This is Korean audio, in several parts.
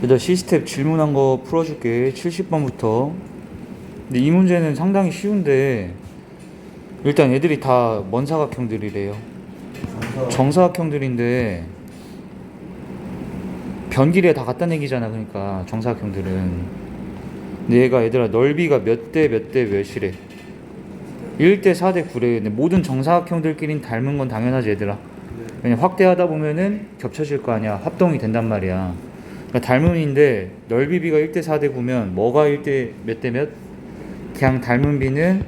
일단 시스텝 질문한 거 풀어줄게. 70번부터. 근데 이 문제는 상당히 쉬운데 일단 애들이 다 먼 사각형들이래요. 정사각형들인데 변길이에 다 갖다 내기잖아. 그러니까 정사각형들은. 근데 얘가 얘들아 넓이가 몇 대 몇 대 몇이래. 1대 4대 9래. 근데 모든 정사각형들끼리는 닮은 건 당연하지 얘들아. 그냥 확대하다 보면은 겹쳐질 거 아니야. 합동이 된단 말이야. 그러니까 닮은 인데 넓이 비가 1대 4대 9면 뭐가 1대 몇 대 몇? 그냥 닮은 비는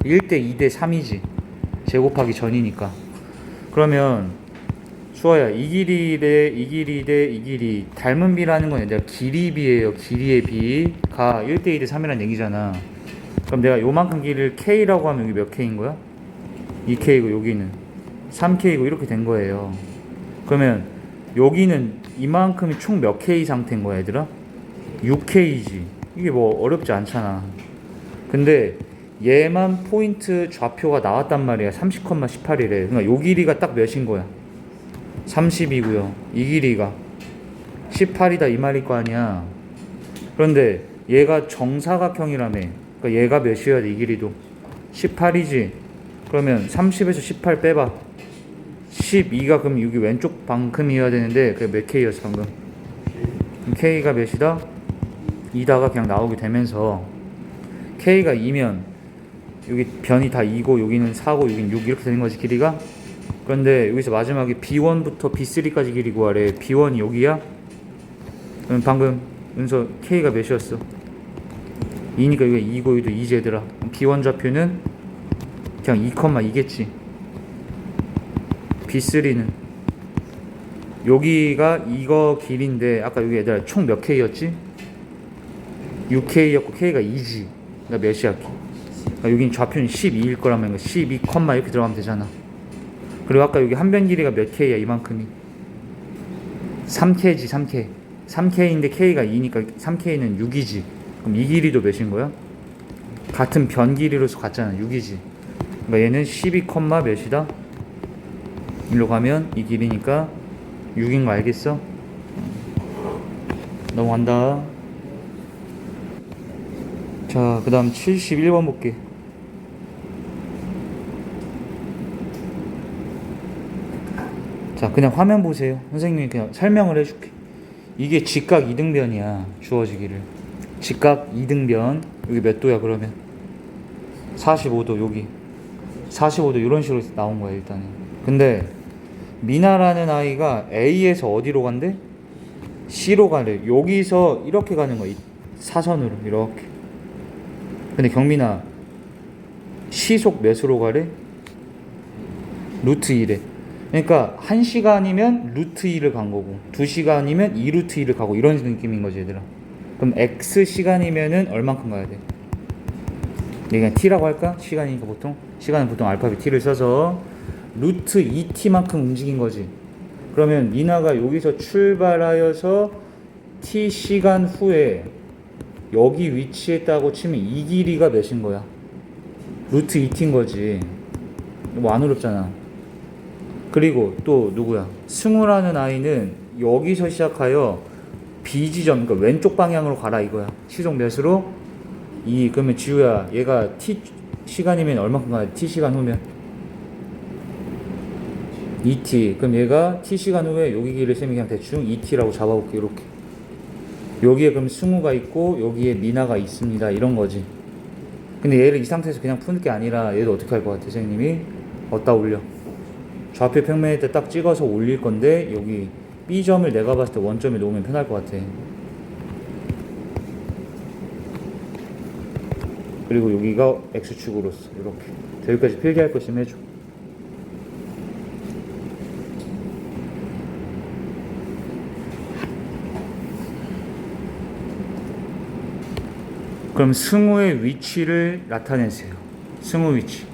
1대 2대 3이지. 제곱하기 전이니까. 그러면 수아야 이 길이 대 이 길이 대 이 길이 닮은 비라는 건 얘들아 길이 비예요. 길이의 비가 1대 2대 3이란 얘기잖아. 그럼 내가 요만큼 길이를 K라고 하면 여기 몇 K인 거야? 2K고 여기는 3K고 이렇게 된 거예요. 그러면 여기는 이만큼이 총 몇 K 상태인 거야 얘들아? 6K지. 이게 뭐 어렵지 않잖아. 근데 얘만 포인트 좌표가 나왔단 말이야. 30,18이래. 그러니까 요 길이가 딱 몇인 거야? 30이고요. 이 길이가 18이다 이 말일 거 아니야. 그런데 얘가 정사각형이라며. 그러니까 얘가 몇이어야 돼? 이 길이도 18이지. 그러면 30에서 18 빼봐. 12가 그럼 여기 왼쪽 방큼이어야 되는데 그게 몇 K였어 방금? K가 몇이다? 2다가 그냥 나오게 되면서 K가 2면 여기 변이 다 2고 여기는 4고 여기는 6 이렇게 되는 거지 길이가. 그런데 여기서 마지막에 B1부터 B3까지 길이 구하래. B1이 여기야? 그럼 방금 은서 K가 몇이었어? 2니까 여기가 2고 여기도 2제더라. B1 좌표는 그냥 2,2겠지. B3는 여기가 이거 길인데 아까 여기 얘들아 총 몇 K였지? 6K였고 K가 2지. 그러니까 몇이야? 그러니까 여긴 좌표는 12일 거라면 12, 이렇게 들어가면 되잖아. 그리고 아까 여기 한 변 길이가 몇 K야? 이만큼이 3K지. 3K 3K인데 K가 2니까 3K는 6이지. 그럼 이 길이도 몇인 거야? 같은 변 길이로서 같잖아. 6이지. 그러니까 얘는 12, 몇이다? 일로 가면 이 길이니까 6인 거 알겠어? 넘어간다. 자, 그 다음 71번 볼게. 자, 그냥 화면 보세요. 선생님이 그냥 설명을 해줄게. 이게 직각 이등변이야. 주어지기를. 직각 이등변. 여기 몇 도야 그러면? 45도 여기. 45도 이런 식으로 나온 거야 일단은. 근데 미나라는 아이가 A에서 어디로 간대? C로 가래. 여기서 이렇게 가는 거야. 사선으로 이렇게. 근데 경민아 시속 몇으로 가래? 루트 1에. 그러니까 1시간이면 루트 2를 간 거고 2시간이면 2루트 2를 가고 이런 느낌인 거지 얘들아. 그럼 X시간이면은 얼만큼 가야 돼? 그냥 T라고 할까? 시간이니까 보통 시간은 보통 알파벳 T를 써서 루트 2T만큼 움직인 거지. 그러면 미나가 여기서 출발하여서 T시간 후에 여기 위치했다고 치면 이 길이가 몇인 거야? 루트 2T인 거지. 뭐 안 어렵잖아. 그리고 또 누구야? 승우라는 아이는 여기서 시작하여 B지점, 그러니까 왼쪽 방향으로 가라 이거야. 시속 몇으로? 2. 그러면 지우야 얘가 T 시간이면 얼마큼 가야 돼? T 시간 후면 2T. 그럼 얘가 T 시간 후에 여기 길을 셈이 그냥 대충 2T라고 잡아볼게. 이렇게 여기에 그럼 승우가 있고 여기에 미나가 있습니다 이런 거지. 근데 얘를 이 상태에서 그냥 푸는 게 아니라 얘도 어떻게 할 것 같아? 선생님이 어디다 올려? 좌표 평면에 딱 찍어서 올릴 건데 여기 B점을 내가 봤을 때 원점에 놓으면 편할 것 같아. 그리고 여기가 X축으로서 이렇게. 여기까지 필기할 거 있으면 해줘. 그럼 승우의 위치를 나타내세요. 승우 위치.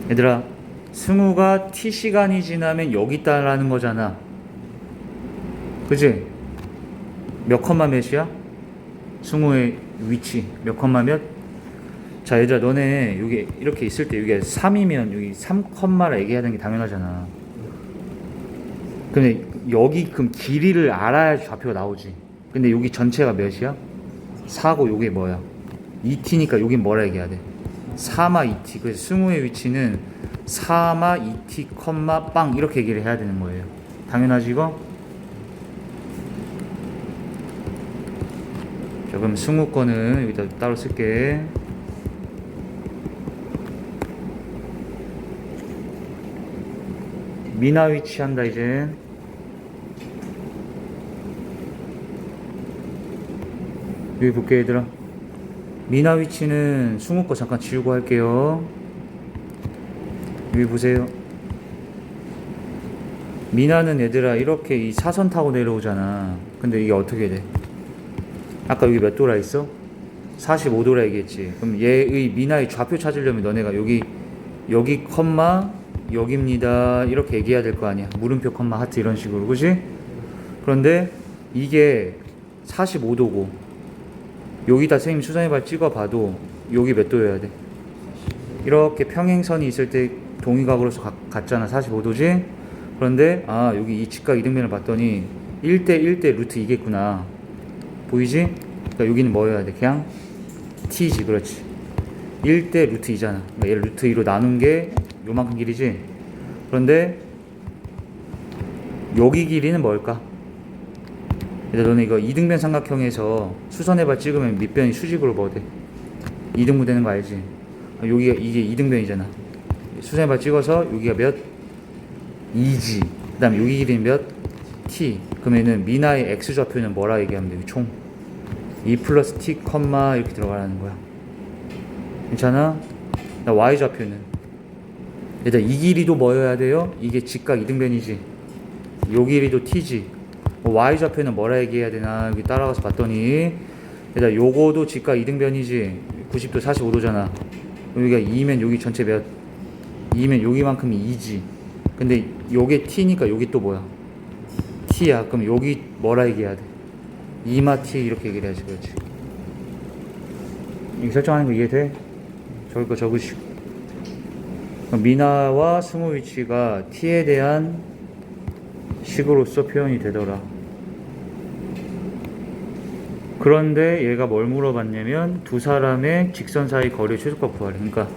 얘들아 승우가 T시간이 지나면 여기 있다라는 거잖아. 그치? 몇 컴마 몇이야? 승우의 위치 몇 컴마 몇? 자 얘들아 너네 여기 이렇게 있을 때 여기 3이면 여기 3컴마라 얘기해야 되는 게 당연하잖아. 근데 여기 그럼 길이를 알아야 좌표가 나오지. 근데 여기 전체가 몇이야? 4고 요게 뭐야? 2t니까 여긴 뭐라 얘기해야 돼? 4마 2t. 그래서 승우의 위치는 4마 2t, 빵 이렇게 얘기를 해야 되는 거예요. 당연하지 이거? 자, 그럼 승우 거는 여기다 따로 쓸게. 미나 위치 한다 이제. 여기 볼게 얘들아. 미나 위치는 승우 거 잠깐 지우고 할게요. 여기 보세요. 미나는 얘들아 이렇게 이 사선 타고 내려오잖아. 근데 이게 어떻게 돼? 아까 여기 몇 도라 있어? 45도라 얘기했지. 그럼 얘의 미나의 좌표 찾으려면 너네가 여기 컴마 여기입니다 이렇게 얘기해야 될 거 아니야. 물음표 컴마 하트 이런 식으로. 그치? 그런데 이게 45도고 여기다 선생님 수선해발 찍어봐도 여기 몇 도여야 돼? 이렇게 평행선이 있을 때 동의각으로서 같잖아. 45도지? 그런데 여기 이 직각 이등변을 봤더니 1대 1대 루트 2겠구나. 보이지? 그러니까 여기는 뭐여야 돼? 그냥 t지. 그렇지. 1대 루트 2잖아. 그러니까 얘를 루트 2로 나눈 게 요만큼 길이지? 그런데 여기 길이는 뭘까? 일단 너는 이거 이등변 삼각형에서 수선해발 찍으면 밑변이 수직으로 뭐 돼? 2등분 되는 거 알지? 여기가 이게 이등변이잖아. 수선해발 찍어서 여기가 몇? 2g. 그 다음에 여기 길이는 몇? t. 그러면은 미나의 x좌표는 뭐라 얘기하면 돼? 총 2 플러스 t, 이렇게 들어가라는 거야. 괜찮아? 나 y좌표는 일단 이 길이도 뭐여야 돼요? 이게 직각 이등변이지. 요 길이도 t지. y좌표는 뭐라 얘기해야 되나 여기 따라가서 봤더니 일단 요거도 직각 이등변이지. 90도 45도잖아. 여기가 2면 여기 전체 몇? 2면 여기만큼이 2지. 근데 요게 t니까 여기 또 뭐야? t야. 그럼 여기 뭐라 얘기해야 돼? 2마 t 이렇게 얘기를 해야지. 그렇지. 이거 설정하는 거 이해돼? 적을 거 적으시고. 미나와 승우 위치가 t에 대한 식으로서 표현이 되더라. 그런데 얘가 뭘 물어봤냐면 두 사람의 직선 사이 거리 최소값 구하래. 그러니까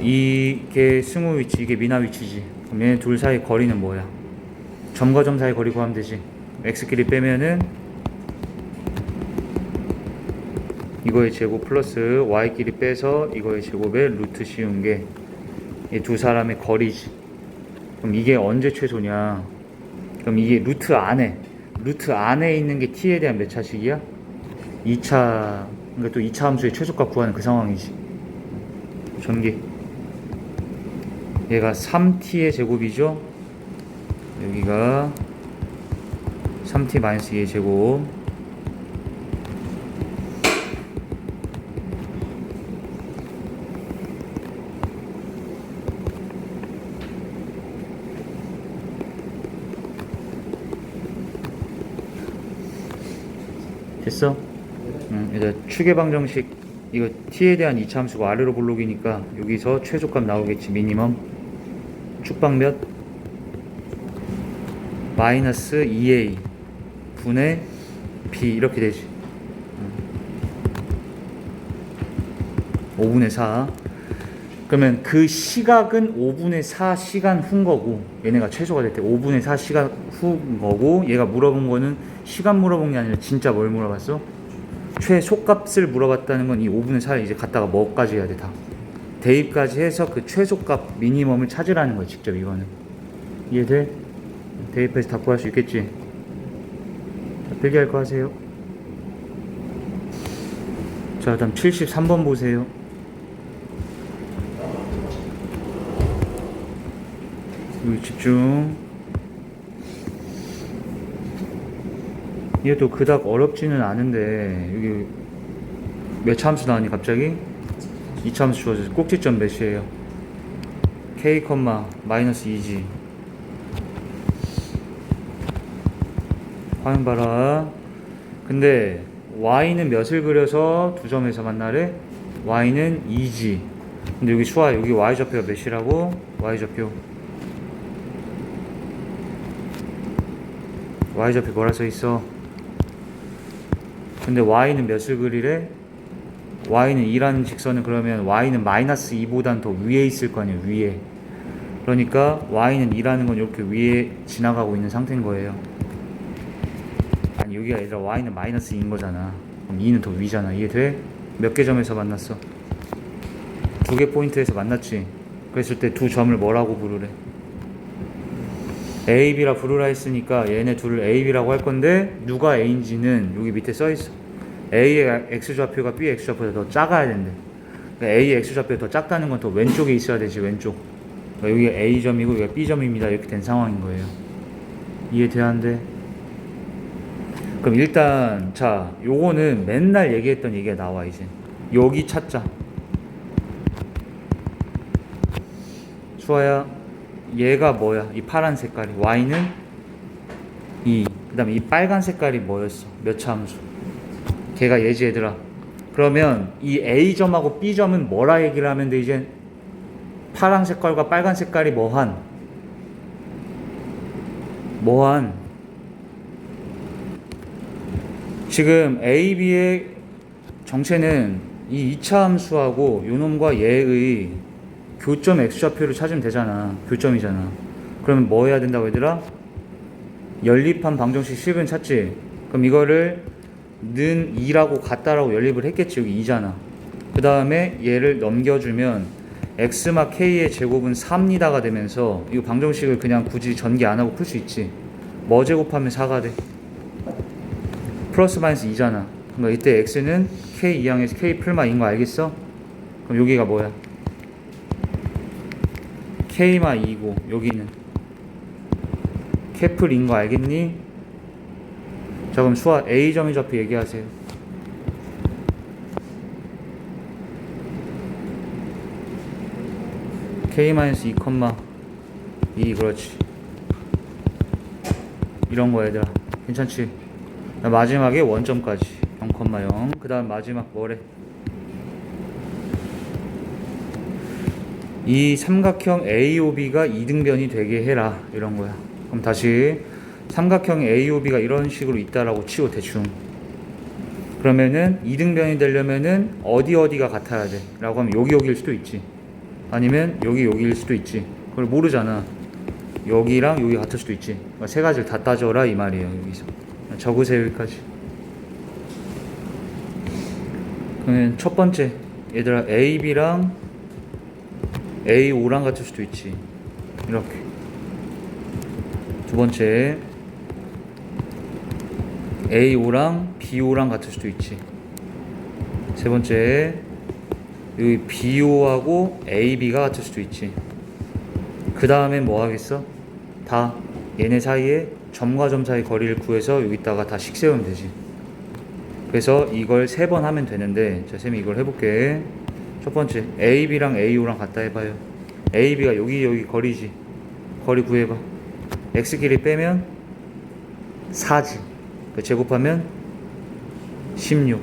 이게 승우 위치, 이게 미나 위치지. 그럼 얘네 둘 사이 거리는 뭐야? 점과 점 사이 거리 구하면 되지. x끼리 빼면은 이거의 제곱 플러스 y끼리 빼서 이거의 제곱에 루트 씌운 게 이 두 사람의 거리지. 그럼 이게 언제 최소냐? 그럼 이게 루트 안에 있는 게 t에 대한 몇 차식이야? 2차. 그러니까 또 2차 함수의 최소값 구하는 그 상황이지. 전개. 얘가 3t의 제곱이죠. 여기가 3t-2의 제곱. 됐어? 이제 추계 방정식 이거 t에 대한 이차함수가 아래로 볼록이니까 여기서 최소값 나오겠지. 미니멈 축방 몇? 마이너스 2a 분의 b 이렇게 되지. 5분의 4. 그러면 그 시각은 5분의 4 시간 후인 거고 얘네가 최소가 될 때 5분의 4 시간 후인 거고 얘가 물어본 거는 시간 물어본 게 아니라 진짜 뭘 물어봤어? 최소값을 물어봤다는 건 이 5분의 4를 이제 갖다가 뭐까지 해야 돼? 다 대입까지 해서 그 최소값 미니멈을 찾으라는 거야. 직접 이거는 이해돼? 대입해서 다 구할 수 있겠지? 자, 필기할 거 하세요. 자, 다음 73번 보세요. 여기 집중. 얘도 그닥 어렵지는 않은데 여기 몇 차 함수 나왔니 갑자기? 2차 함수 주어져서 꼭지점 몇이에요? k, 마이너스 2g. 화면 봐라. 근데 y는 몇을 그려서 두 점에서 만나래? y는 2g. 근데 여기 수화 여기 y좌표가 몇이라고? y좌표 y좌표 뭐라 써있어? 근데 y는 몇을 그리래? y는 2라는 직선은 그러면 y는 마이너스 2보단 더 위에 있을 거 아니에요. 위에. 그러니까 y는 2라는 건 이렇게 위에 지나가고 있는 상태인 거예요. 아니 여기가 아니라 y는 마이너스 2인 거잖아. 그럼 2는 더 위잖아. 이해돼? 몇 개 점에서 만났어? 2개 포인트에서 만났지. 그랬을 때 두 점을 뭐라고 부르래? A, B라 부르라 했으니까 얘네 둘을 A, B라고 할 건데 누가 A인지는 여기 밑에 써있어. A의 X좌표가 B의 X좌표보다 더 작아야 된대. 그러니까 A의 X좌표가 더 작다는 건 더 왼쪽에 있어야 되지. 왼쪽. 그러니까 여기가 A점이고 여기가 B점입니다. 이렇게 된 상황인 거예요. 이해돼야한데? 그럼 일단 자 요거는 맨날 얘기했던 얘기가 나와. 이제 여기 찾자. 수아야, 얘가 뭐야? 이 파란 색깔이 y는 2. 그 다음에 이 빨간 색깔이 뭐였어? 몇 차 함수? 걔가 얘지 얘들아. 그러면 이 A점하고 B점은 뭐라 얘기를 하면 돼? 이제 파란 색깔과 빨간 색깔이 뭐한? 지금 A, B의 정체는 이 2차 함수하고 요놈과 얘의 교점 X좌표를 찾으면 되잖아. 교점이잖아. 그러면 뭐 해야 된다고 얘들아? 연립한 방정식 식은 찾지? 그럼 이거를 는 2라고 같다라고 연립을 했겠지. 여기 2잖아. 그 다음에 얘를 넘겨주면 x마 k의 제곱은 4입니다가 되면서 이 방정식을 그냥 굳이 전개 안하고 풀 수 있지. 뭐 제곱하면 4가 돼? 플러스 마이너스 2잖아. 그러니까 이때 x는 k 이항에서 k 풀마인 거 알겠어? 그럼 여기가 뭐야? k마 2고 여기는 캐플인 거 알겠니? 자 그럼 수아 A점의 좌표 얘기하세요. k-2,2 그렇지. 이런 거 얘들아 괜찮지? 마지막에 원점까지 0,0. 그 다음 마지막 뭐래? 이 삼각형 AOB가 이등변이 되게 해라. 이런 거야. 그럼 다시 삼각형 AOB가 이런 식으로 있다라고 치고 대충. 그러면은 이등변이 되려면은 어디가 같아야 돼? 라고 하면 여기일 수도 있지. 아니면 여기일 수도 있지. 그걸 모르잖아. 여기랑 여기 같을 수도 있지. 그러니까 세 가지를 다 따져라 이 말이에요. 여기서 적으세요. 여기까지. 그러면 첫 번째 얘들아 AB랑 A5랑 같을 수도 있지. 이렇게. 두 번째 A5랑 B5랑 같을 수도 있지. 세 번째 여기 B5하고 AB가 같을 수도 있지. 그 다음에 뭐 하겠어? 다 얘네 사이에 점과 점 사이 거리를 구해서 여기다가 다 식 세우면 되지. 그래서 이걸 3번 하면 되는데 자 쌤이 이걸 해볼게. 첫 번째 AB랑 A5랑 같다 해봐요. AB가 여기 거리지. 거리 구해봐. X끼리 빼면 4지. 그 제곱하면 16.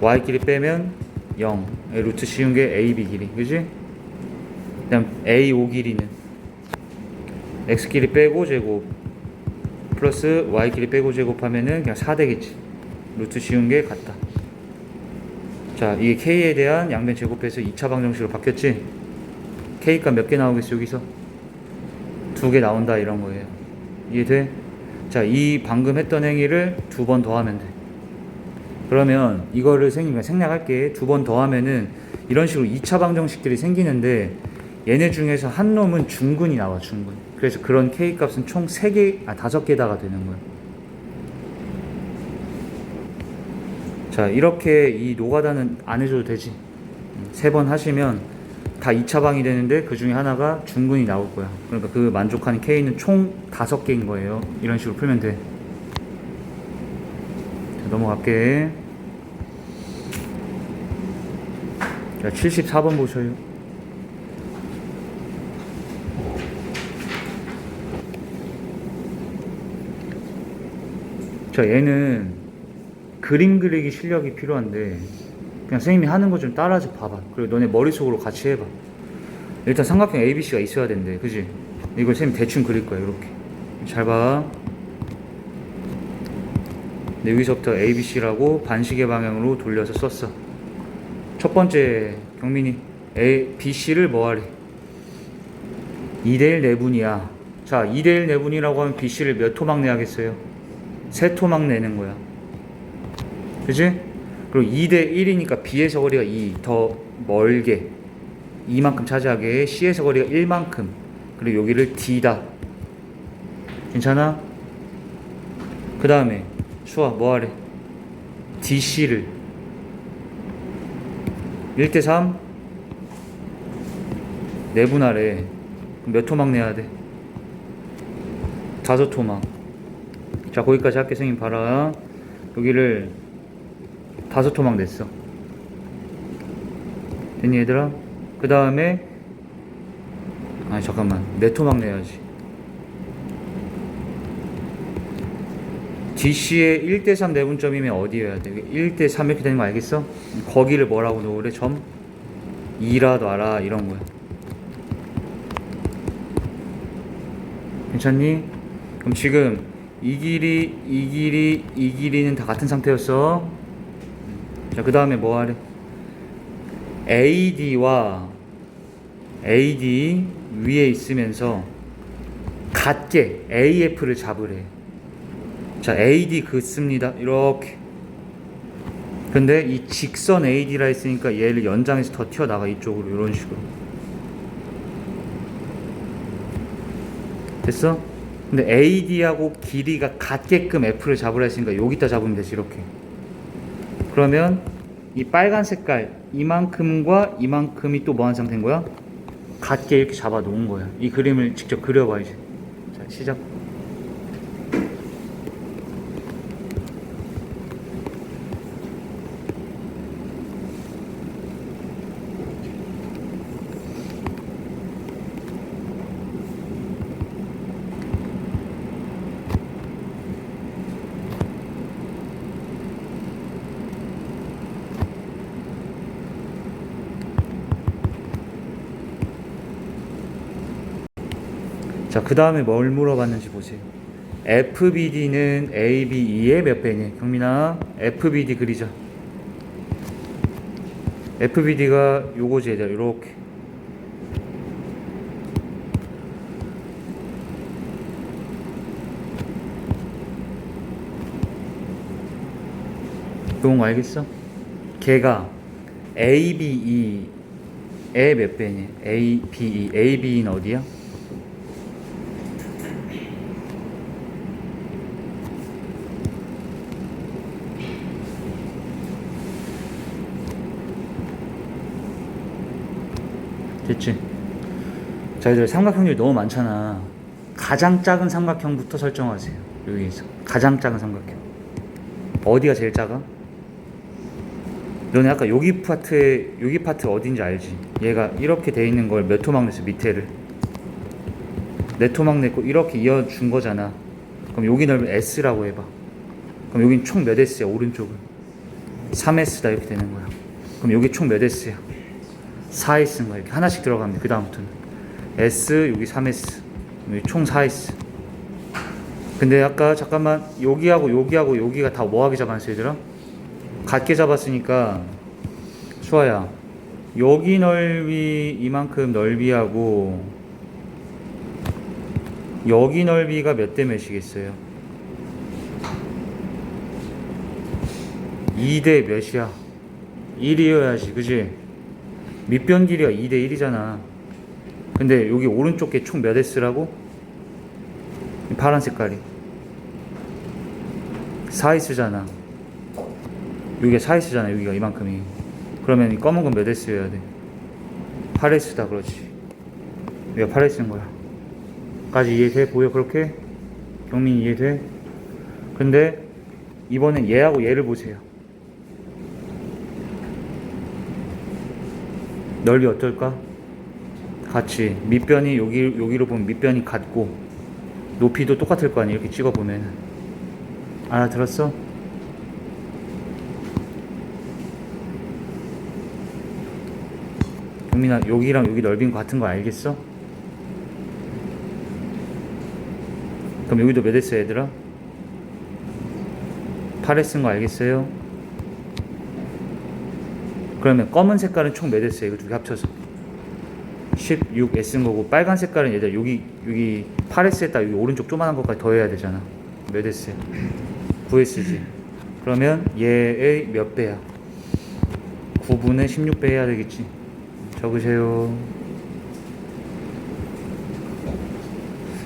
Y끼리 빼면 0. 루트 씌운 게 AB 길이. 그지? 그 다음 A5 길이는 X끼리 빼고 제곱 플러스 Y끼리 빼고 제곱하면은 그냥 4 되겠지. 루트 씌운 게 같다. 자, 이게 K에 대한 양변 제곱해서 2차 방정식으로 바뀌었지? K값 몇 개 나오겠어, 여기서? 2개 나온다, 이런 거예요. 이해돼? 자, 이 방금 했던 행위를 2번 더 하면 돼. 그러면 이거를 생략할게. 2번 더 하면은 이런 식으로 2차 방정식들이 생기는데 얘네 중에서 한 놈은 중근이 나와, 중근. 그래서 그런 K값은 총 5개다가 되는 거야. 자, 이렇게 이 노가다는 안 해줘도 되지. 3번 하시면 다 2차 방이 되는데 그 중에 하나가 중근이 나올 거야. 그러니까 그 만족하는 K는 총 5개인 거예요. 이런 식으로 풀면 돼. 자, 넘어갈게. 자, 74번 보셔요. 자, 얘는 그림 그리기 실력이 필요한데 그냥 선생님이 하는 거 좀 따라서 봐봐. 그리고 너네 머릿속으로 같이 해봐. 일단 삼각형 ABC가 있어야 된대. 그지? 이걸 선생님 대충 그릴 거야. 이렇게 잘 봐. 근데 여기서부터 ABC라고 반시계 방향으로 돌려서 썼어. 첫 번째 경민이 BC를 뭐하래? 2대1 내분이야. 자, 2대1 내분이라고 하면 BC를 몇 토막 내야겠어요? 3토막 내는 거야. 그치? 그리고 2대1이니까 B에서 거리가 2, 더 멀게 2만큼 차지하게, C에서 거리가 1만큼, 그리고 여기를 D다. 괜찮아? 그 다음에 수아 뭐하래? DC를 1대3 내분하래. 그럼 몇 토막 내야 돼? 5토막. 자, 거기까지 할게. 선생님 봐라. 여기를 5토막 냈어. 됐니 얘들아? 그 다음에 아니 잠깐만, 4토막 내야지. DC의 1대3 내분점이면 어디여야 돼? 1대3 이렇게 되는 거 알겠어? 거기를 뭐라고 놓으래? 점 2라 놔라, 이런 거야. 괜찮니? 그럼 지금 이 길이는 다 같은 상태였어. 자, 그 다음에 뭐 하래? AD와 AD 위에 있으면서 같게 AF를 잡으래. 자, AD 긋습니다. 이렇게. 근데 이 직선 AD라 했으니까 얘를 연장해서 더 튀어나가, 이쪽으로. 이런 식으로. 됐어? 근데 AD하고 길이가 같게끔 F를 잡으라 했으니까 여기다 잡으면 되지, 이렇게. 그러면 이 빨간 색깔 이만큼과 이만큼이 또 뭐한 상태인 거야? 같게 이렇게 잡아 놓은 거야. 이 그림을 직접 그려봐 이제. 자, 시작. 자, 그 다음에 뭘 물어봤는지 보세요. FBD는 ABE의 몇 배니? 경민아, FBD 그리자. FBD가 요거지 얘들아, 요렇게. 요런 거 알겠어? 걔가 ABE의 몇 배니? ABE는 어디야? 됐지? 자, 얘들 삼각형들이 너무 많잖아. 가장 작은 삼각형부터 설정하세요. 여기에서 가장 작은 삼각형 어디가 제일 작아? 너네 아까 여기 파트 어딘지 알지? 얘가 이렇게 돼 있는 걸 몇 토막 냈어? 밑에를 4토막 냈고 이렇게 이어준 거잖아. 그럼 여기 넓이 S라고 해봐. 그럼 여긴 총 몇 S야? 오른쪽은 3S다 이렇게 되는 거야. 그럼 여기 총 몇 S야? 4S인 거야. 이렇게 하나씩 들어가면 돼. 그 다음부터는 S, 여기 3S, 여기 총 4S. 근데 아까 잠깐만 여기하고 여기가 다 뭐하게 잡았어 얘들아? 같게 잡았으니까 수아야, 여기 넓이 이만큼 넓이하고 여기 넓이가 몇 대 몇이겠어요? 2대 몇이야? 1이어야지, 그지? 밑변 길이가 2대 1이잖아. 근데 여기 오른쪽 게 총 몇 S라고? 파란 색깔이 4S잖아. 여기가 4S잖아. 여기가 이만큼이. 그러면 이 검은 건 몇 S여야 돼? 8S다. 그렇지. 여기가 8S인 거야. 까지 이해돼? 보여? 그렇게? 경민이 이해돼? 근데 이번엔 얘하고 얘를 보세요. 넓이 어떨까? 같이 밑변이 여기로 보면 밑변이 같고 높이도 똑같을 거 아니야. 이렇게 찍어보면. 알아들었어? 경민아, 여기랑 여기 넓이는 같은 거 알겠어? 그럼 여기도 몇 S야 얘들아? 8에 쓴 거 알겠어요? 그러면 검은 색깔은 총 몇 에 써요? 이거 두 개 합쳐서 16에 쓴 거고, 빨간 색깔은 얘들 여기 8S에다 여기 오른쪽 조그만한 것까지 더해야 되잖아. 몇 S? 9S지. 그러면 얘의 몇 배야? 9분의 16배 해야 되겠지. 적으세요.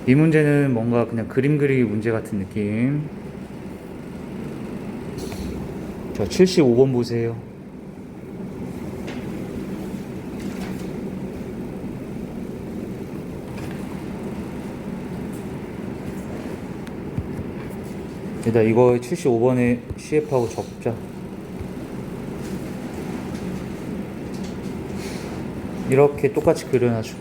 이 문제는 뭔가 그냥 그림 그리기 문제 같은 느낌. 자, 75번 보세요. 일단 이거 75번에 CF하고 적자. 이렇게 똑같이 그려놔줘.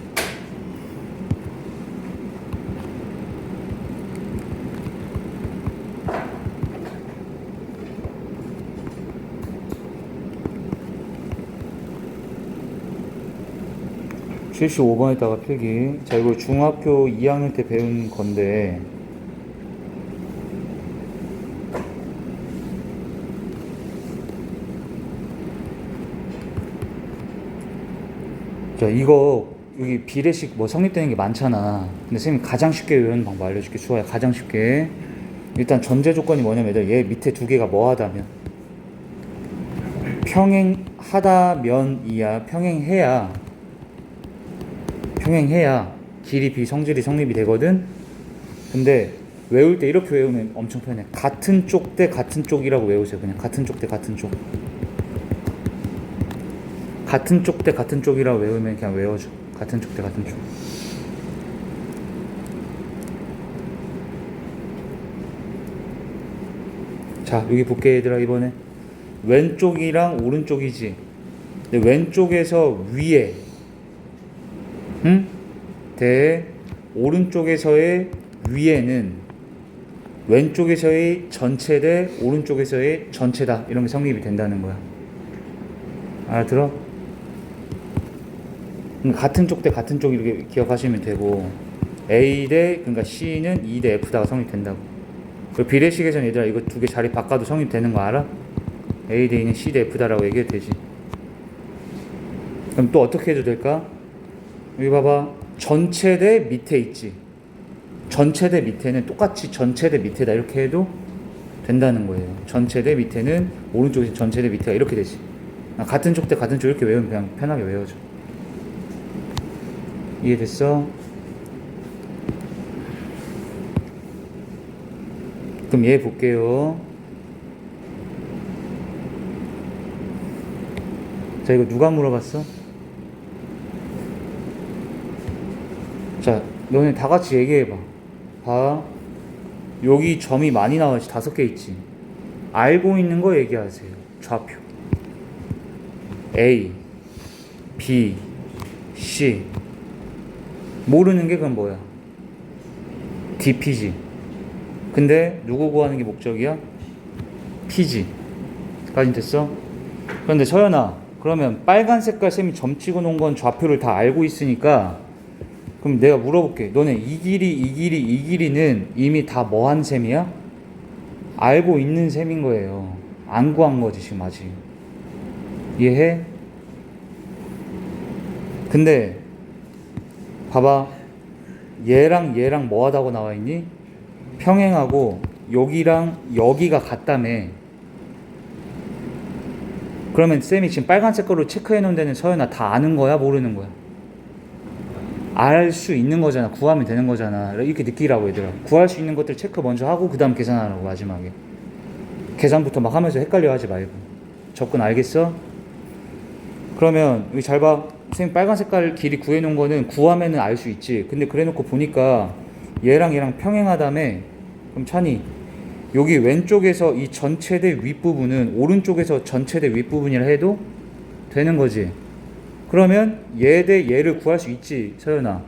(75번에다가) 필기. 자, 이거 중학교 2학년 때 배운 건데, 자, 이거 여기 비례식 뭐 성립되는 게 많잖아. 근데 선생님이 가장 쉽게 외우는 방법 알려줄게. 수아야, 가장 쉽게. 일단 전제 조건이 뭐냐면, 얘 밑에 두 개가 뭐 하다면, 평행하다면이야. 평행해야 길이 비 성질이 성립이 되거든. 근데 외울 때 이렇게 외우면 엄청 편해. 같은 쪽 대 같은 쪽이라고 외우세요. 그냥 같은 쪽 대 같은 쪽. 같은 쪽 대 같은 쪽이라고 외우면 그냥 외워줘. 같은 쪽 대 같은 쪽. 자, 여기 볼게 얘들아. 이번에 왼쪽이랑 오른쪽이지. 근데 왼쪽에서 위에, 응? 대 오른쪽에서의 위에는 왼쪽에서의 전체 대 오른쪽에서의 전체다. 이런 게 성립이 된다는 거야. 알아들어? 같은 쪽 대 같은 쪽 이렇게 기억하시면 되고, A 대, 그러니까 C는 E 대 F다가 성립된다고. 그리고 비례식에서는 얘들아 이거 두 개 자리 바꿔도 성립되는 거 알아? A 대 E는 C 대 F다라고 얘기해도 되지. 그럼 또 어떻게 해도 될까? 여기 봐봐. 전체 대 밑에 있지. 전체 대 밑에는 똑같이 전체 대 밑에다 이렇게 해도 된다는 거예요. 전체 대 밑에는 오른쪽에서 전체 대 밑에가 이렇게 되지. 같은 쪽 대 같은 쪽 이렇게 외우면 그냥 편하게 외워줘. 이해됐어? 그럼 얘 볼게요. 자, 이거 누가 물어봤어? 자, 너네 다 같이 얘기해봐. 봐. 여기 점이 많이 나와있지. 5개 있지. 알고 있는 거 얘기하세요. 좌표. A, B, C. 모르는 게 그건 뭐야? DP지. 근데 누구 구하는 게 목적이야? P지. 까진 됐어? 그런데 서연아, 그러면 빨간 색깔 쌤이 점 찍어 놓은 건 좌표를 다 알고 있으니까, 그럼 내가 물어볼게. 너네 이 길이는 이미 다 뭐 한 셈이야? 알고 있는 셈인 거예요. 안 구한 거지 지금 아직. 이해해? 근데 봐봐. 얘랑 뭐 하다고 나와 있니? 평행하고 여기랑 여기가 같다며. 그러면 쌤이 지금 빨간 색깔로 체크해 놓은 데는 서연아 다 아는 거야? 모르는 거야? 알 수 있는 거잖아. 구하면 되는 거잖아. 이렇게 느끼라고 얘들아. 구할 수 있는 것들 체크 먼저 하고 그 다음 계산하라고. 마지막에 계산부터 막 하면서 헷갈려 하지 말고. 접근 알겠어? 그러면 여기 잘 봐. 선생님 빨간 색깔 길이 구해 놓은 거는 구하면은 알 수 있지. 근데 그래 놓고 보니까 얘랑 평행하다며. 그럼 찬이 여기 왼쪽에서 이 전체대 윗부분은 오른쪽에서 전체대 윗부분이라 해도 되는 거지. 그러면 얘 대 얘를 구할 수 있지. 서연아,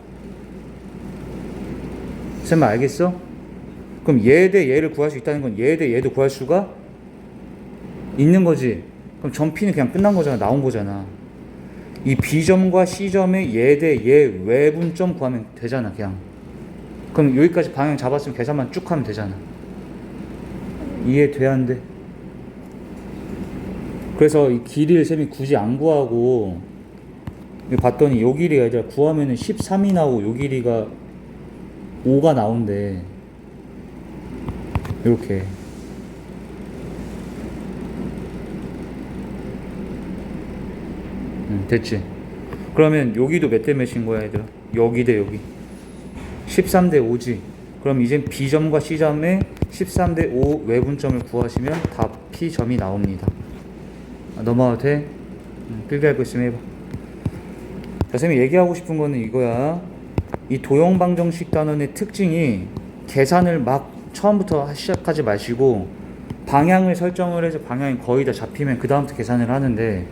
쌤 알겠어? 그럼 얘 대 얘를 구할 수 있다는 건 얘 대 얘도 구할 수가 있는 거지. 그럼 점 P는 그냥 끝난 거잖아. 나온 거잖아. 이 B점과 C점의 얘 대 얘 외분점 구하면 되잖아. 그냥. 그럼 여기까지 방향 잡았으면 계산만 쭉 하면 되잖아. 이해돼 안 돼? 그래서 이 길이를 쌤이 굳이 안 구하고 봤더니 요 길이가 이제 구하면은 13이 나오고 요 길이가 5가 나온대. 이렇게. 됐지. 그러면 여기도 몇 대 몇인 거야 얘들아? 여기 대 여기 13대 5지. 그럼 이젠 B점과 C점의 13대 5 외분점을 구하시면 답 P점이 나옵니다. 넘어가도 돼? 필기할 거 있으면 해봐. 자, 쌤이 얘기하고 싶은 거는 이거야. 이 도형방정식 단원의 특징이 계산을 막 처음부터 시작하지 마시고 방향을 설정을 해서 방향이 거의 다 잡히면 그 다음부터 계산을 하는데,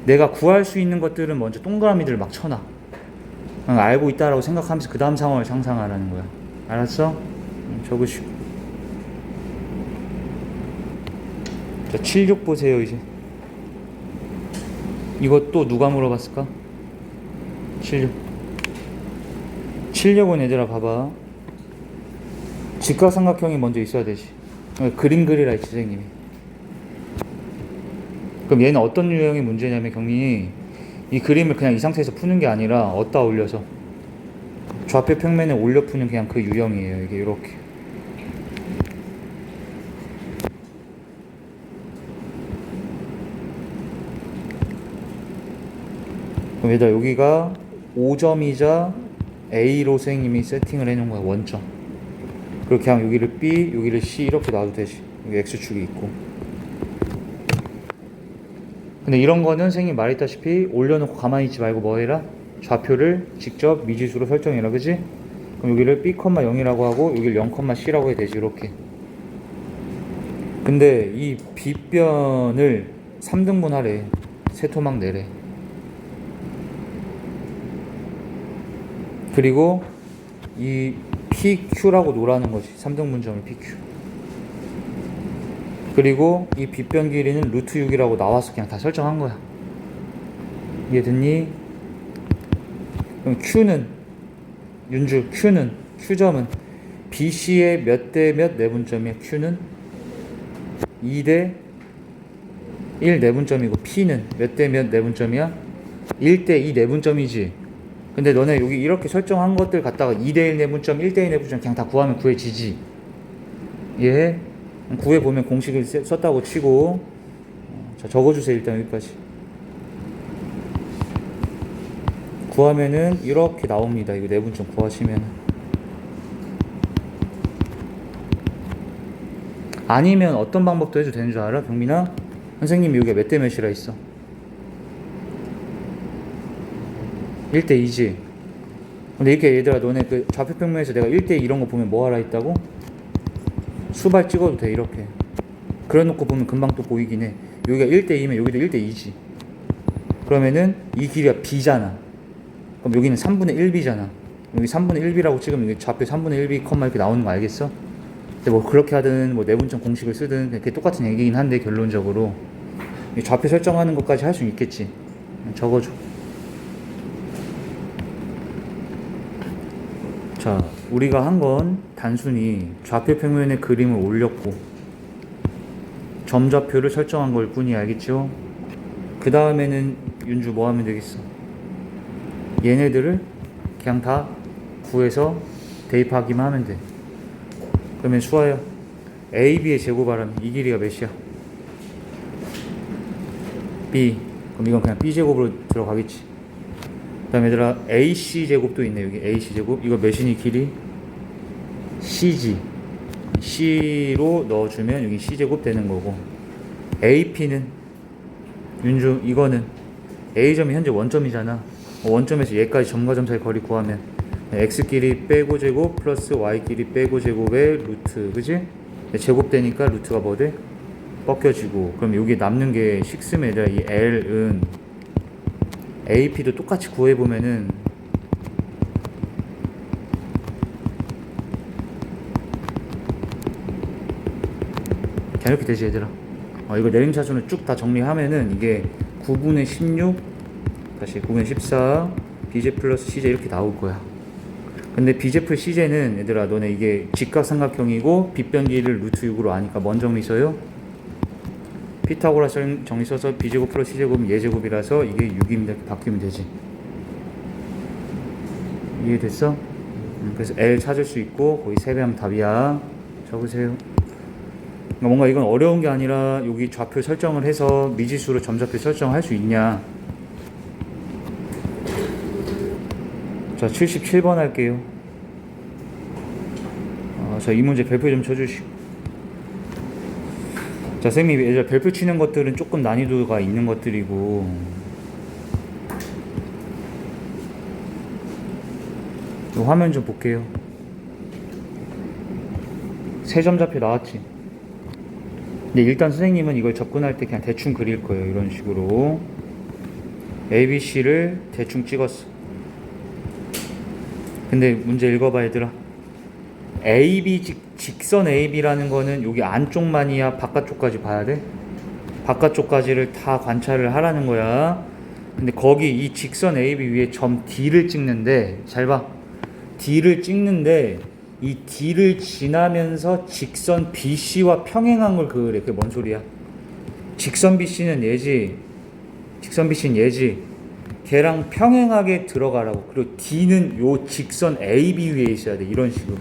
내가 구할 수 있는 것들은 먼저 동그라미들을 막 쳐놔. 알고 있다라고 생각하면서 그 다음 상황을 상상하라는 거야. 알았어? 적으시고. 자, 76 보세요 이제. 이거 또 누가 물어봤을까? 76. 76은 얘들아 봐봐. 직각삼각형이 먼저 있어야 되지. 그림 그리라 했지 선생님이. 그럼 얘는 어떤 유형의 문제냐면 경민이 이 그림을 그냥 이 상태에서 푸는 게 아니라 어디다 올려서 좌표 평면에 올려 푸는 그냥 그 유형이에요. 이게 이렇게. 그럼 얘들아 여기가 5점이자 A로 선생님이 세팅을 해놓은 거야. 원점. 그리고 그냥 여기를 B, 여기를 C 이렇게 놔도 되지. 여기 X축이 있고. 근데 이런 거는 선생님이 말했다시피 올려놓고 가만히 있지 말고 뭐 해라? 좌표를 직접 미지수로 설정해라. 그지? 그럼 여기를 B, 0이라고 하고 여기를 0,C라고 해야 되지. 이렇게. 근데 이 B변을 3등분 하래. 세 토막 내래. 그리고 이 PQ라고 놓으라는 거지. 3등분점을 PQ. 그리고 이 빗변 길이는 루트 6이라고 나와서 그냥 다 설정한 거야. 이해됐니? 그럼 Q는 윤주 Q는 Q점은 BC의 몇 대 몇 내분점이야. Q는 2대 1 내분점이고 P는 몇 대 몇 내분점이야? 1대 2 내분점이지. 근데 너네 여기 이렇게 설정한 것들 갖다가 2대1 내분점, 1대1 내분점 그냥 다 구하면 구해지지. 이해해? 구해보면 공식을 썼다고 치고. 자, 적어주세요. 일단 여기까지. 구하면은 이렇게 나옵니다. 이거 내분점 구하시면. 아니면 어떤 방법도 해도 되는 줄 알아? 병민아? 선생님이 여기가 몇 대 몇이라 있어? 1대 2지. 근데 이렇게 얘들아 너네 그 좌표평면에서 내가 1대 2 이런 거 보면 뭐 하라 했다고? 수발 찍어도 돼. 이렇게 그래 놓고 보면 금방 또 보이긴 해. 여기가 1대 2면 여기도 1대 2지. 그러면은 이 길이가 B잖아. 그럼 여기는 3분의 1B잖아. 여기 3분의 1B라고 찍으면 여기 좌표 3분의 1B 컴마 이렇게 나오는 거 알겠어? 근데 뭐 그렇게 하든 뭐 내분점 공식을 쓰든 그게 똑같은 얘기긴 한데 결론적으로 좌표 설정하는 것까지 할 수 있겠지. 적어줘. 자, 우리가 한 건 단순히 좌표 평면에 그림을 올렸고 점좌표를 설정한 걸 뿐이야. 알겠죠? 그 다음에는 윤주 뭐 하면 되겠어? 얘네들을 그냥 다 구해서 대입하기만 하면 돼. 그러면 수아야, AB의 제곱하라면 이 길이가 몇이야? B. 그럼 이건 그냥 B제곱으로 들어가겠지. 그 다음에 얘들아 AC 제곱도 있네. 여기 AC 제곱. 이거 몇이니 길이? CG. C로 넣어주면 여기 C제곱 되는 거고. AP는 윤주 이거는 A점이 현재 원점이잖아. 원점에서 얘까지 점과 점 사이 거리 구하면 X끼리 빼고 제곱 플러스 Y끼리 빼고 제곱의 루트. 그지? 제곱되니까 루트가 뭐 돼? 꺾여지고. 그럼 여기 남는 게 6면 얘들아 이 L은 AP도 똑같이 구해보면은 그냥 이렇게 되지 얘들아. 이거 내림차순을 쭉 다 정리하면은 이게 9분의 16 다시 9분의 14 BJ 플러스 CJ 이렇게 나올 거야. 근데 BJ 플러스 CJ는 얘들아 너네 이게 직각삼각형이고 빗변 길이를 루트 6으로 아니까 뭔 점이 있어요? 피타고라스 정리 써서 b제곱 플러스 c제곱은 예제곱이라서 이게 6입니다. 이렇게 바뀌면 되지. 이해됐어? 그래서 L 찾을 수 있고 거기 3배하면 답이야. 적으세요. 뭔가 이건 어려운 게 아니라 여기 좌표 설정을 해서 미지수로 점좌표 설정할 수 있냐. 자, 77번 할게요. 자, 이 문제 별표 좀 쳐주시고. 자, 선생님이 예전에 별표 치는 것들은 조금 난이도가 있는 것들이고, 이 화면 좀 볼게요. 세 점좌표 나왔지. 근데 일단 선생님은 이걸 접근할 때 그냥 대충 그릴 거예요. 이런 식으로 ABC를 대충 찍었어. 근데 문제 읽어봐 얘들아. AB 직선 AB라는 거는 여기 안쪽만이야 바깥쪽까지 봐야 돼? 바깥쪽까지를 다 관찰을 하라는 거야. 근데 거기 이 직선 AB 위에 점 D를 찍는데, 잘 봐. D를 찍는데 이 D를 지나면서 직선 BC와 평행한 걸 그래. 그게 뭔 소리야? 직선 BC는 얘지. 직선 BC는 얘지. 걔랑 평행하게 들어가라고. 그리고 D는 요 직선 AB 위에 있어야 돼. 이런 식으로.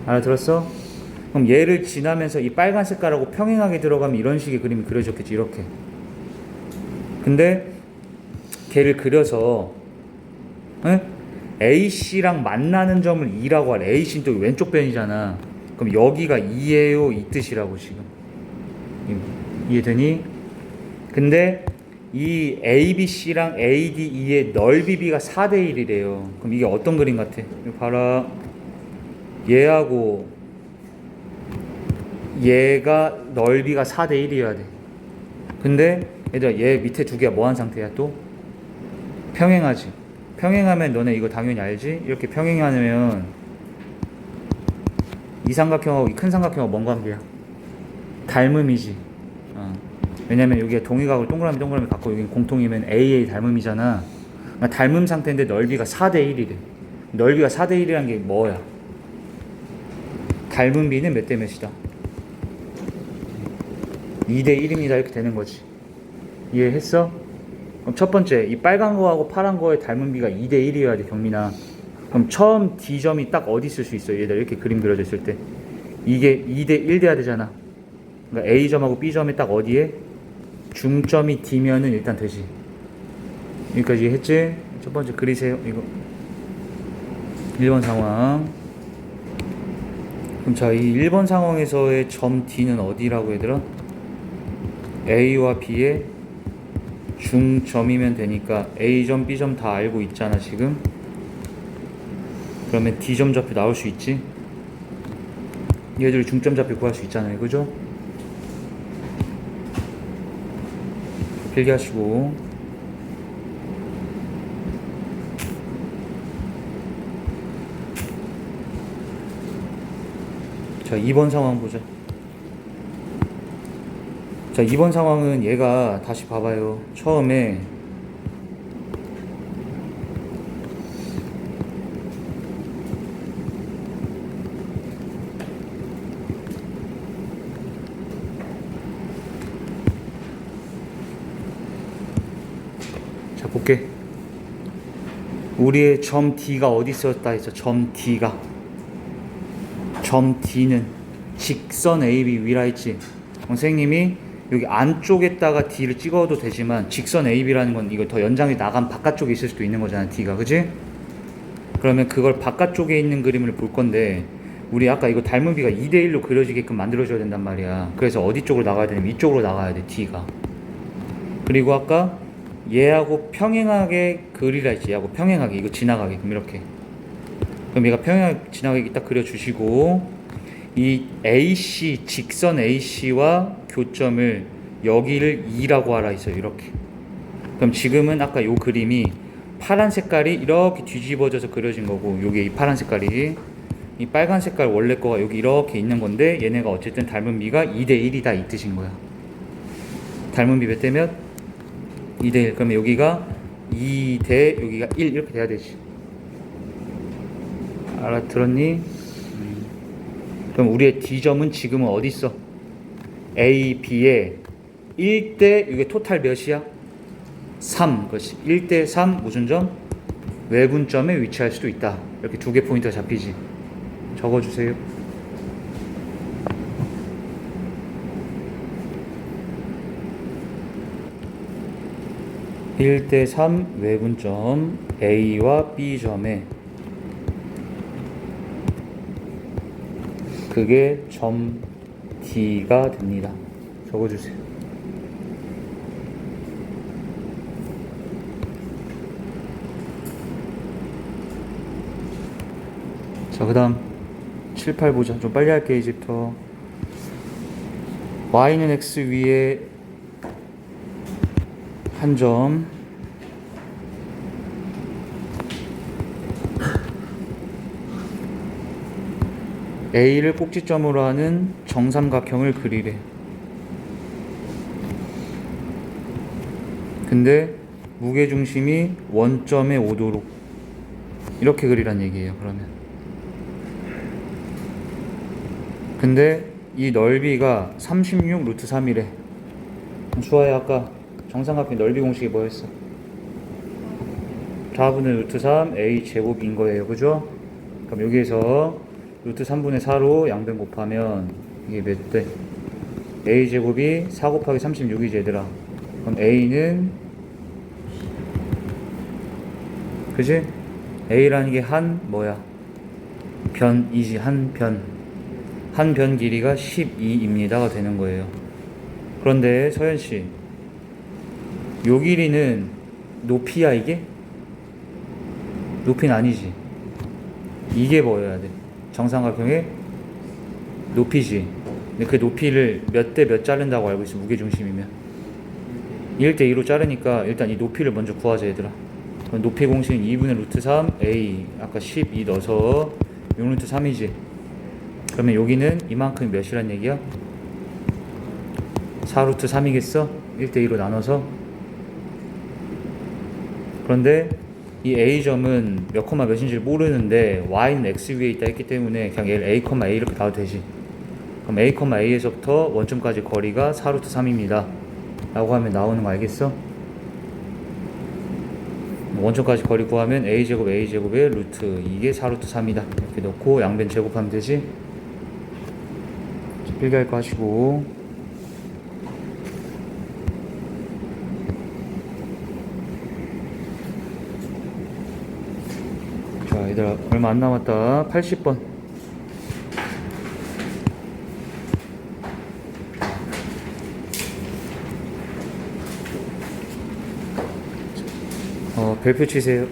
알아들었어? 그럼 얘를 지나면서 이 빨간 색깔하고 평행하게 들어가면 이런 식의 그림이 그려졌겠지. 이렇게. 근데 걔를 그려서 AC랑 만나는 점을 2라고 하래. AC는 또 왼쪽 변이잖아. 그럼 여기가 2예요. 이 뜻이라고 지금. 이해되니? 근데 이 ABC랑 ADE의 넓이 비가 4대 1이래요. 그럼 이게 어떤 그림 같아? 이거 봐라. 얘하고 얘가 넓이가 4대 1이어야 돼. 근데 얘들아, 얘 밑에 두 개가 뭐한 상태야 또? 평행하지. 평행하면 너네 이거 당연히 알지? 이렇게 평행하면 이 삼각형하고 이 큰 삼각형하고 뭔 관계야? 닮음이지. 왜냐면 여기에 동의각을 동그라미 갖고 여기 공통이면 AA 닮음이잖아. 그러니까 닮음 상태인데 넓이가 4대 1이래. 넓이가 4대 1이라는 게 뭐야? 닮음 비는 몇 대 몇이다? 2대 1입니다. 이렇게 되는 거지. 이해했어? 그럼 첫 번째, 이 빨간 거하고 파란 거의 닮은 비가 2대 1이어야 돼, 경민아. 그럼 처음 D점이 딱 어디 있을 수 있어? 얘들 이렇게 그림 그려져 있을 때. 이게 2대 1 돼야 되잖아. 그러니까 A점하고 B점이 딱 어디에? 중점이 D면은 일단 되지. 여기까지 했지? 첫 번째 그리세요. 이거 1번 상황. 그럼 자, 이 1번 상황에서의 점 D는 어디라고 얘들아? A와 B의 중점이면 되니까 A점, B점 다 알고 있잖아 지금. 그러면 D점 좌표 나올 수 있지. 얘들 중점 좌표 구할 수 있잖아요. 그죠? 필기하시고. 자, 2번 상황 보자. 자, 2번 상황은 얘가 다시 봐봐요. 처음에 자, 볼게. 우리의 점 D가 어디 있었다 했어? 점 D가. 점 D는 직선 AB 위라 했지. 선생님이 여기 안쪽에다가 D를 찍어도 되지만 직선 AB라는 건 이거 더 연장이 나간 바깥쪽에 있을 수도 있는 거잖아, D가. 그지? 그러면 그걸 바깥쪽에 있는 그림을 볼 건데, 우리 아까 이거 닮은 비가 2대 1로 그려지게끔 만들어줘야 된단 말이야. 그래서 어디 쪽으로 나가야 되냐면 이쪽으로 나가야 돼, D가. 그리고 아까 얘하고 평행하게 그리라 했지. 얘하고 평행하게, 이거 지나가게. 그럼 이렇게. 그럼 얘가 평행하게 지나가게 딱 그려주시고, 이 AC, 직선 AC와 교점을 여기를 2라고 하라 했어요. 이렇게. 그럼 지금은 아까 요 그림이 파란 색깔이 이렇게 뒤집어져서 그려진 거고, 요게 이 파란 색깔이, 이 빨간 색깔 원래 거가 여기 이렇게 있는 건데, 얘네가 어쨌든 닮은 비가 2대 1이다 이 뜻인 거야. 닮은 비 몇 대 몇? 2대 1. 그러면 여기가 2대 여기가 1 이렇게 돼야 되지. 알아들었니? 그럼 우리의 D점은 지금은 어디 있어? A, B에 1대 이게 토탈 몇이야? 3. 그렇지. 1대 3 무슨 점? 외분점에 위치할 수도 있다. 이렇게 두 개 포인트가 잡히지. 적어주세요. (1대 3) 외분점 A와 B점에 그게 점 D가 됩니다. 적어주세요. 자, 그 다음 7, 8 보자. 좀 빨리 할게 이제부터. y는 x 위에 한 점, A를 꼭지점으로 하는 정삼각형을 그리래. 근데 무게중심이 원점에 오도록 이렇게 그리란 얘기예요. 그러면 근데 이 넓이가 36 루트 3이래. 수아야, 아까 정삼각형 넓이 공식이 뭐였어? 4분의 루트 3 a 제곱인 거예요. 그죠? 그럼 여기에서 루트 3분의 4로 양변 곱하면 이게 몇 대? a 제곱이 4 곱하기 36이지 얘들아. 그럼 a는 그지? a라는 게 한 뭐야? 변이지. 한 변 길이가 12입니다가 되는 거예요. 그런데 서현씨, 요 길이는 높이야 이게? 높이는 아니지. 이게 뭐여야 돼? 정삼각형의 높이지. 근데 그 높이를 몇 대 몇 자른다고 알고 있어. 무게중심이면 1대 2로 자르니까 일단 이 높이를 먼저 구하자 얘들아. 그럼 높이 공식은 2분의 루트 3 a 아까 12 넣어서 6 루트 3이지. 그러면 여기는 이만큼이 몇이란 얘기야? 4 루트 3이겠어? 1대 2로 나눠서. 그런데 이 A점은 몇 콤마 몇인지 모르는데 Y는 X 위에 있다 했기 때문에 그냥 얘를 A, A 이렇게 놔도 되지. 그럼 A, A에서부터 원점까지 거리가 4 루트 3입니다 라고 하면 나오는 거 알겠어? 원점까지 거리 구하면 A제곱 A제곱의 루트 이게 4 루트 3이다 이렇게 넣고 양변 제곱하면 되지. 필기할 거 하시고. 자, 얘들아 얼마 안 남았다. 80번. 별표 치세요.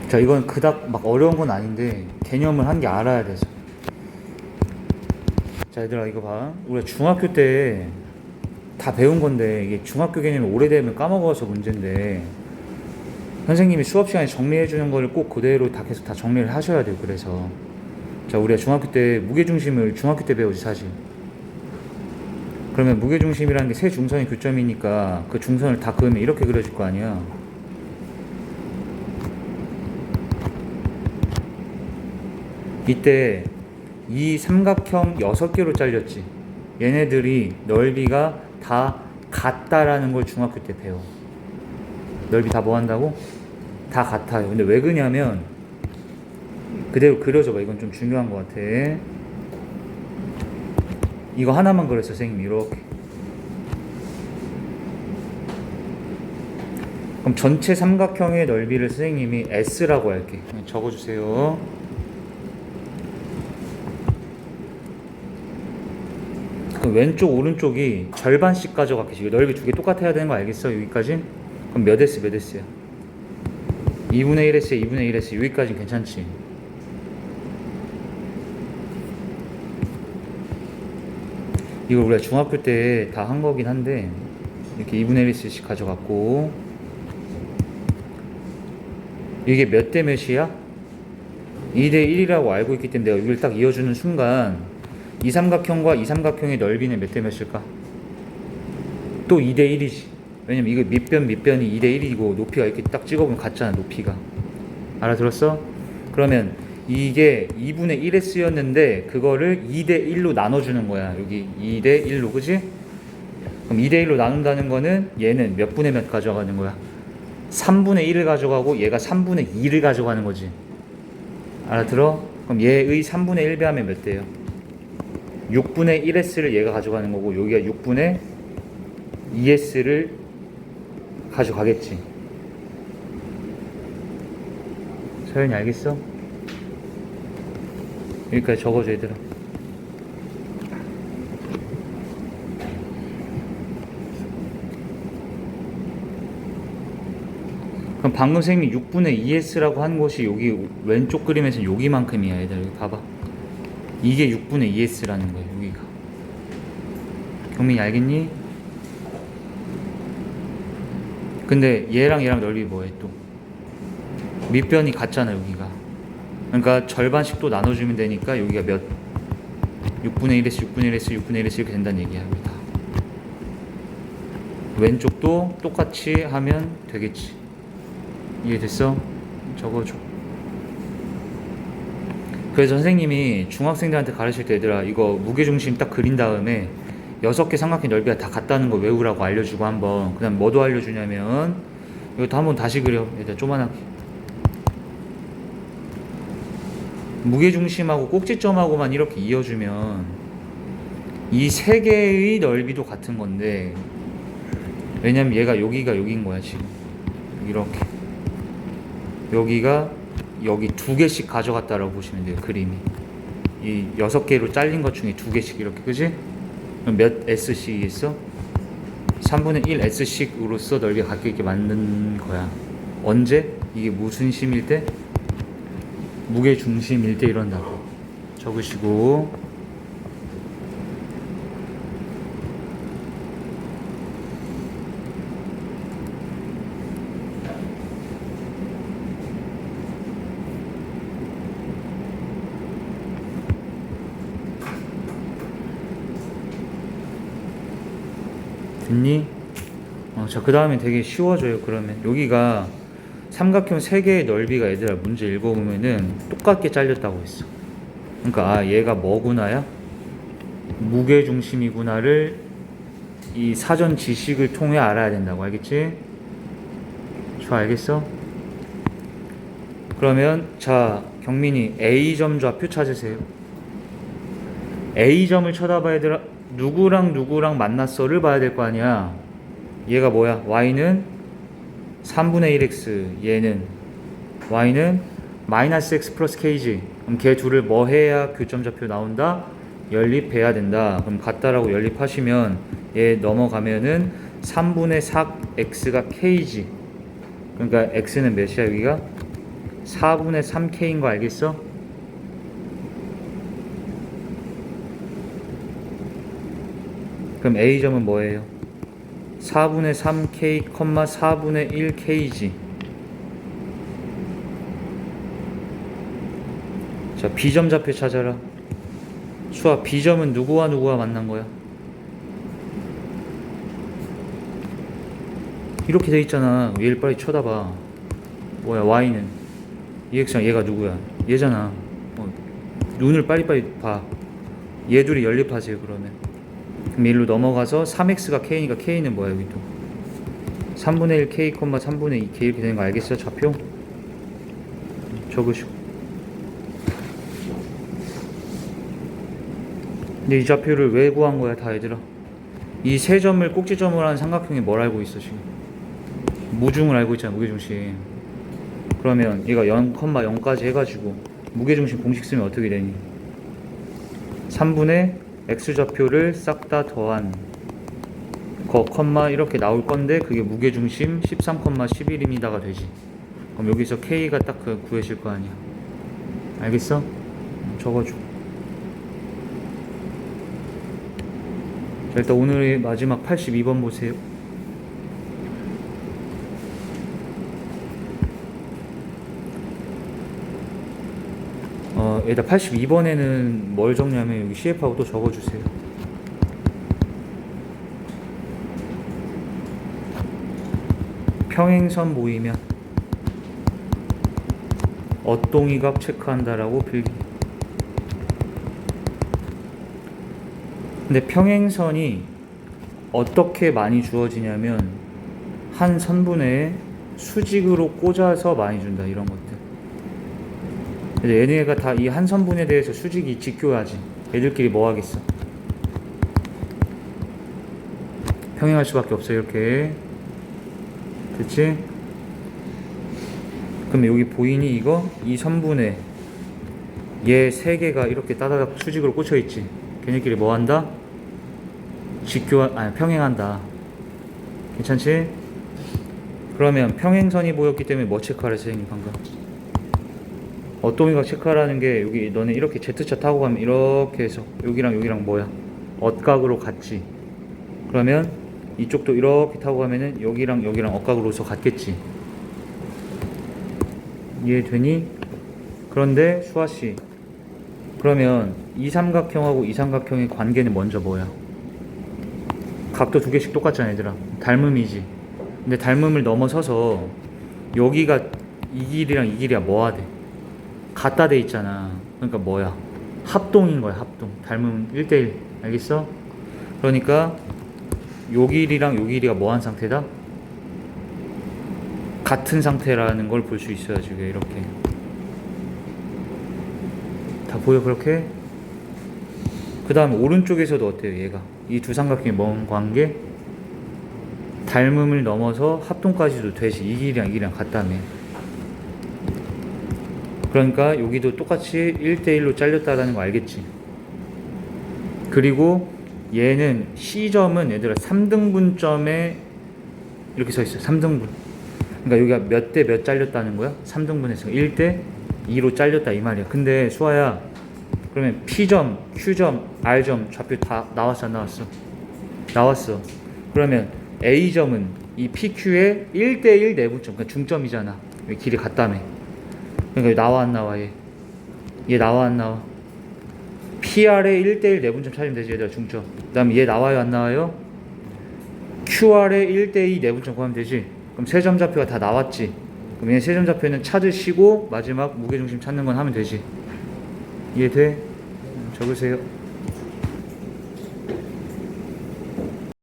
자, 이건 그닥 막 어려운 건 아닌데 개념을 한 개 알아야 돼서. 자, 얘들아 이거 봐. 우리가 중학교 때 다 배운 건데 이게 중학교 개념이 오래되면 까먹어서 문제인데 선생님이 수업 시간에 정리해 주는 거를 꼭 그대로 다 계속 다 정리를 하셔야 돼요. 그래서 자, 우리가 중학교 때 무게중심을 중학교 때 배우지 사실. 그러면 무게중심이라는 게 세 중선의 교점이니까 그 중선을 다 그으면 이렇게 그려질 거 아니야. 이때 이 삼각형 6개로 잘렸지. 얘네들이 넓이가 다 같다라는 걸 중학교 때 배워. 넓이 다 뭐 한다고? 다 같아요. 근데 왜 그냐면 그대로 그려줘봐. 이건 좀 중요한 것 같아. 이거 하나만 그렸어 선생님이 이렇게. 그럼 전체 삼각형의 넓이를 선생님이 S라고 할게. 적어주세요. 그럼 왼쪽 오른쪽이 절반씩 가져갈게. 넓이 두 개 똑같아야 되는 거 알겠어? 여기까지? 그럼 몇 S 몇 S야? 2분의 1S에 2분의 1S. 여기까지는 괜찮지? 이거 우리가 중학교 때 다 한 거긴 한데 이렇게 2분의 1S씩 가져갔고 이게 몇 대 몇이야? 2대 1이라고 알고 있기 때문에 내가 여기를 딱 이어주는 순간 이 삼각형과 이 삼각형의 넓이는 몇 대 몇일까? 또 2대 1이지. 왜냐면 이거 밑변이 2대 1이고 높이가 이렇게 딱 찍어보면 같잖아. 높이가 알아들었어? 그러면 이게 2분의 1s였는데 그거를 2대 1로 나눠주는 거야. 여기 2대 1로, 그지? 그럼 2대 1로 나눈다는 거는 얘는 몇 분의 몇 가져가는 거야? 3분의 1을 가져가고 얘가 3분의 2를 가져가는 거지. 알아들어? 그럼 얘의 3분의 1 배하면 몇 대요? 6분의 1s를 얘가 가져가는 거고 여기가 6분의 2s를 가져가겠지. 서연이 알겠어? 여기까지 적어줘 얘들아. 그럼 방금 선생님이 6분의 2s라고 한 곳이 여기 왼쪽 그림에서 여기만큼이야 얘들아. 여기 봐봐. 이게 6분의 2s라는 거야 여기가. 경민이 알겠니? 근데 얘랑 넓이 뭐해 또? 밑변이 같잖아 여기가. 그러니까 절반씩 또 나눠주면 되니까 여기가 몇? 6분의 1s, 6분의 1s, 6분의 1s 이렇게 된다는 얘기야 여기다. 왼쪽도 똑같이 하면 되겠지. 이해됐어? 적어줘. 그래서 선생님이 중학생들한테 가르칠 때 얘들아 이거 무게중심 딱 그린 다음에 6개 삼각형 넓이가 다 같다는 거 외우라고 알려주고 한번 그 다음 뭐도 알려주냐면 이것도 한번 다시 그려 얘들아 조만하게. 무게중심하고 꼭지점하고만 이렇게 이어주면 이 세 개의 넓이도 같은 건데 왜냐면 얘가 여기가 여긴 거야 지금 이렇게 여기가 여기 2개씩 가져갔다라고 보시면 돼요 그림이. 이 6개로 잘린 것 중에 2개씩 이렇게 그지? 그럼 몇 s씩이겠어? 3분의 1 s씩으로서 넓이가 같게 이렇게 만든 거야. 언제? 이게 무슨 심일 때? 무게중심일 때 이런다고 적으시고. 됐니? 자, 그 다음에 되게 쉬워져요. 그러면 여기가 삼각형 3개의 넓이가 얘들아 문제 읽어보면은 똑같게 잘렸다고 했어. 그러니까 얘가 뭐구나야? 무게중심이구나를 이 사전 지식을 통해 알아야 된다고. 알겠지? 좋아, 알겠어? 그러면 자 경민이 A점 좌표 찾으세요. A점을 쳐다봐 얘들아. 누구랑 만났어를 봐야 될 거 아니야. 얘가 뭐야? Y는 3분의 1x, 얘는 Y는 마이너스 x 플러스 k지. 그럼 걔 둘을 뭐 해야 교점 좌표 나온다? 연립해야 된다. 그럼 같다라고 연립하시면 얘 넘어가면은 3분의 4x가 k지. 그러니까 x는 몇이야 여기가? 4분의 3k인 거 알겠어? 그럼 A점은 뭐예요? 4분의 3k, 4분의 1k지. 자, B점 좌표 찾아라. 수아, B점은 누구와 만난 거야? 이렇게 돼 있잖아. 얘를 빨리 쳐다봐. 뭐야, Y는? EX랑 얘가 누구야? 얘잖아. 눈을 빨리빨리 봐. 얘 둘이 연립하세요, 그러면. 그럼 얘로 넘어가서 3x가 k니까 k는 뭐야 여기 또 3분의 1k, 3분의 2k 이렇게 되는 거 알겠어요? 좌표? 적으시고. 근데 이 좌표를 왜 구한 거야 다 얘들아? 이 세 점을 꼭지점으로 한 삼각형이 뭘 알고 있어 지금? 무중을 알고 있잖아. 무게중심. 그러면 얘가 0,0까지 해가지고 무게중심 공식 쓰면 어떻게 되니? 3분의 x좌표를 싹 다 더한 거 컴마 이렇게 나올 건데 그게 무게중심 13,11입니다가 되지. 그럼 여기서 k가 딱 구해질 거 아니야. 알겠어? 적어줘. 자, 일단 오늘의 마지막 82번 보세요. 일단 82번에는 뭘 적냐면 여기 CF하고 또 적어주세요. 평행선 보이면 어동이각 체크한다라고 필기. 근데 평행선이 어떻게 많이 주어지냐면 한 선분에 수직으로 꽂아서 많이 준다, 이런 것들. 얘네가 다 이 한 선분에 대해서 수직이 지켜야지. 애들끼리 뭐 하겠어. 평행할 수밖에 없어, 이렇게. 됐지? 그럼 여기 보이니 이거? 이 선분에 얘 세 개가 이렇게 따다닥 수직으로 꽂혀 있지. 걔네끼리 뭐 한다? 평행한다. 괜찮지? 그러면 평행선이 보였기 때문에 뭐 체크하래, 선생님 방금? 어동이각 체크하라는 게 여기 너네 이렇게 Z차 타고 가면 이렇게 해서 여기랑 여기랑 뭐야? 엇각으로 같지. 그러면 이쪽도 이렇게 타고 가면은 여기랑 여기랑 엇각으로서 같겠지. 이해되니? 그런데 수아씨, 그러면 이삼각형하고 이삼각형의 관계는 먼저 뭐야? 각도 두 개씩 똑같잖아, 얘들아. 닮음이지. 근데 닮음을 넘어서서 여기가 이 길이랑 이 길이가 뭐가 돼? 같다 돼 있잖아. 그러니까 뭐야? 합동인 거야, 합동. 닮음 1대1. 알겠어? 그러니까 요 길이랑 요 길이가 뭐한 상태다? 같은 상태라는 걸 볼 수 있어야지. 이렇게 다 보여, 그렇게? 그 다음에 오른쪽에서도 어때요, 얘가? 이 두 삼각형의 뭔 관계? 닮음을 넘어서 합동까지도 되지. 이 길이랑 이 길이랑 같다며. 그러니까 여기도 똑같이 1대1로 잘렸다라는 거 알겠지? 그리고 얘는 C점은 얘들아 3등분점에 이렇게 서 있어. 3등분. 그러니까 여기가 몇 대 몇 잘렸다는 거야? 3등분에서 1대 2로 잘렸다, 이 말이야. 근데 수아야, 그러면 P점, Q점, R점 좌표 다 나왔어, 안 나왔어? 나왔어. 그러면 A점은 이 PQ의 1대1 내분점, 그러니까 중점이잖아. 여기 길이 같다며. 그러니까 나와 안 나와, 얘? 얘 나와 안 나와? PR의 1대1 내분점 찾으면 되지, 얘들아, 중점. 그 다음에 얘 나와요, 안 나와요? QR의 1대2 내분점 구하면 되지. 그럼 세 점 좌표가 다 나왔지. 그럼 얘 세 점 좌표는 찾으시고 마지막 무게중심 찾는 건 하면 되지. 이해돼? 적으세요.